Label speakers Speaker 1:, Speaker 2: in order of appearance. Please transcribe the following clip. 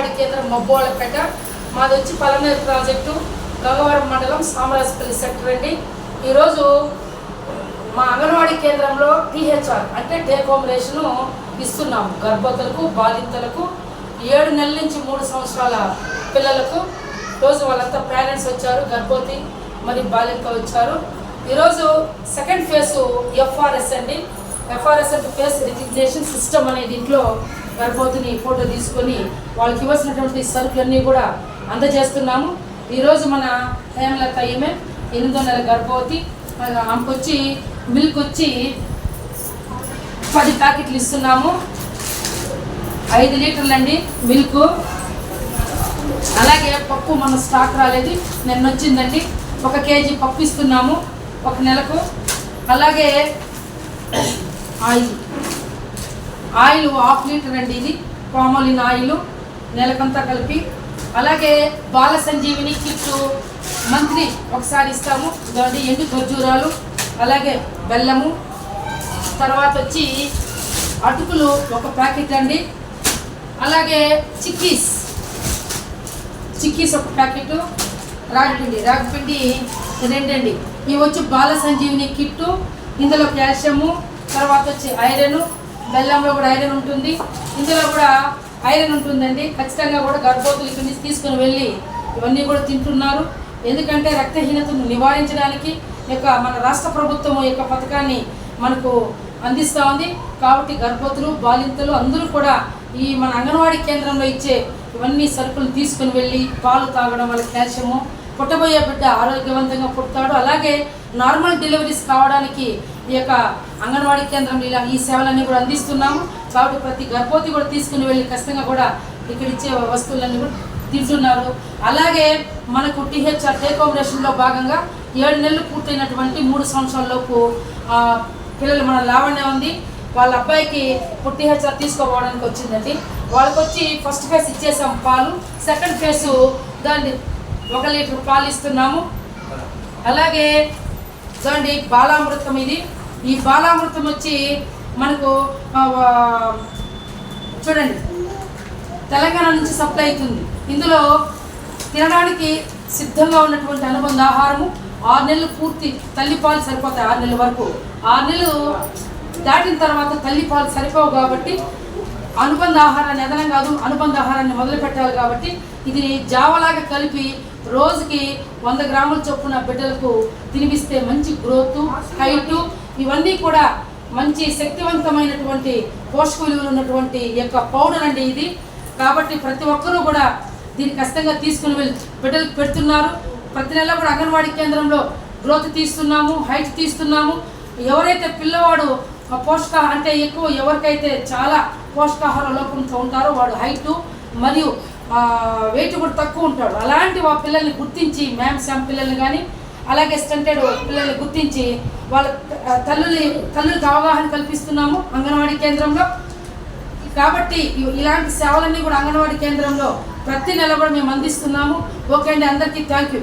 Speaker 1: అంగన్వాడీ కేంద్రం మబ్బోళ్ళపేట. మాది వచ్చి పలమనేరు ప్రాజెక్టు, గంగవరం మండలం, సామరాజపల్లి సెక్టర్ అండి. ఈరోజు మా అంగన్వాడీ కేంద్రంలో టీహెచ్ఆర్ అంటే టేక్ హోమ్ రేషను ఇస్తున్నాము. గర్భవతులకు, బాలింతలకు, 7 నెలల నుంచి 3 సంవత్సరాల పిల్లలకు. రోజు వాళ్ళంతా పేరెంట్స్ వచ్చారు, గర్భవతి మరి బాలింత వచ్చారు. ఈరోజు సెకండ్ ఫేసు ఎఫ్ఆర్ఎస్ అండి. ఎఫ్ఆర్ఎస్ అంటే ఫేస్ రికగ్నిషన్ సిస్టమ్ అనే దీంట్లో గర్భవతిని ఫోటో తీసుకొని వాళ్ళకి ఇవ్వాల్సినటువంటి సరుకులన్నీ కూడా అందజేస్తున్నాము. ఈరోజు మన హేమలత ఈమె 8వ నెల గర్భవతి. ఆమెకు వచ్చి మిల్క్ వచ్చి 10 ప్యాకెట్లు ఇస్తున్నాము. 5 లీటర్లండి మిల్క్. అలాగే పప్పు మన స్టాక్ రాలేదు, నిన్న వచ్చిందండి. 1 కేజీ పప్పు ఇస్తున్నాము 1 నెలకు. అలాగే ఆయిల్ 1/2 లీటర్ అండి, ఇది పామోలిన్ ఆయిల్ నెలకంతా కలిపి. అలాగే బాల సంజీవిని కిట్టు మంత్లీ ఒకసారి ఇస్తాము. దాంట్లో ఎండు ఖర్జూరాలు, అలాగే బెల్లము, తర్వాత వచ్చి అటుకులు 1 ప్యాకెట్ అండి. అలాగే చిక్కీస్ 1 ప్యాకెట్, రాగిపిండి 2 అండి. ఇవి వచ్చి బాల సంజీవిని కిట్టు. ఇందులో కాల్షియము, తర్వాత వచ్చి ఐరన్, బెల్లంలో కూడా ఐరన్ ఉంటుంది, ఇందులో కూడా ఐరన్ ఉంటుందండి. ఖచ్చితంగా కూడా గర్భవతులు ఇక్కడి నుంచి తీసుకుని వెళ్ళి ఇవన్నీ కూడా తింటున్నారు. ఎందుకంటే రక్తహీనతను నివారించడానికి మన రాష్ట్ర ప్రభుత్వం యొక్క పథకాన్ని మనకు అందిస్తూ ఉంది. కాబట్టి గర్భవతులు, బాలింతలు అందరూ కూడా ఈ మన అంగన్వాడీ కేంద్రంలో ఇచ్చే ఇవన్నీ సరుకులు తీసుకుని వెళ్ళి పాలు తాగడం వల్ల కాల్షియము, పుట్టబోయే బిడ్డ ఆరోగ్యవంతంగా పుడతాడు. అలాగే నార్మల్ డెలివరీస్ కావడానికి ఈ యొక్క అంగన్వాడీ కేంద్రం ఇలా ఈ సేవలన్నీ కూడా అందిస్తున్నాము. కాబట్టి ప్రతి గర్భవతి కూడా తీసుకుని వెళ్ళి ఖచ్చితంగా కూడా ఇక్కడ ఇచ్చే వస్తువులన్నీ కూడా తింటున్నారు. అలాగే మనకు టీహెచ్ఆర్ టేక్ హోమ్ రేషన్లో భాగంగా 7 నెలలు పూర్తయినటువంటి 3 సంవత్సరాలలోపు పిల్లలు మన లావణ్య ఉంది, వాళ్ళ అబ్బాయికి టీహెచ్ఆర్ తీసుకోపోవడానికి వచ్చిందండి. వాళ్ళకి వచ్చి ఫస్ట్ ఫేజ్ ఇచ్చేసాం పాలు, సెకండ్ ఫేజ్ దాన్ని 1 లీటర్ పాలు ఇస్తున్నాము. అలాగే చూడండి బాలామృతం, ఇది ఈ బాలామృతం వచ్చి మనకు చూడండి తెలంగాణ నుంచి సప్లై అవుతుంది. ఇందులో తినడానికి సిద్ధంగా ఉన్నటువంటి అనుబంధ ఆహారము 6 నెలలు పూర్తి తల్లిపాలు సరిపోతాయి. 6 నెలల వరకు, 6 నెలలు దాటిన తర్వాత తల్లిపాలు సరిపోవు కాబట్టి అనుబంధ ఆహారాన్ని ఎదనం కాదు, అనుబంధ ఆహారాన్ని మొదలు పెట్టాలి. కాబట్టి ఇది జావలాగా కలిపి రోజుకి 100 గ్రాముల చొప్పున బిడ్డలకు తినిపిస్తే మంచి గ్రోత్, హైటు, ఇవన్నీ కూడా మంచి శక్తివంతమైనటువంటి పోషక విలువలు ఉన్నటువంటి యొక్క పౌడర్ అండి ఇది. కాబట్టి ప్రతి ఒక్కరూ కూడా దీన్ని ఖచ్చితంగా తీసుకుని వెళ్ళి బిడ్డలకు పెడుతున్నారు. ప్రతి నెల కూడా అంగన్వాడీ కేంద్రంలో గ్రోత్ తీస్తున్నాము, హైట్ తీస్తున్నాము. ఎవరైతే పిల్లవాడు పోషకాహారం అంటే ఎక్కువ, ఎవరికైతే చాలా పోషకాహార లోపంతో ఉంటారో వాడు హైటు మరియు వెయిట్ కూడా తక్కువ ఉంటాడు. అలాంటి ఆ పిల్లల్ని గుర్తించి మ్యామ్ పిల్లల్ని కానీ అలాగే స్టంటెడ్ పిల్లల్ని గుర్తించి వాళ్ళ తల్లులకు అవగాహన కల్పిస్తున్నాము అంగన్వాడీ కేంద్రంలో. కాబట్టి ఇలాంటి సేవలన్నీ కూడా అంగన్వాడీ కేంద్రంలో ప్రతి నెల కూడా మేము అందిస్తున్నాము. ఓకే అండి, అందరికీ థ్యాంక్ యూ.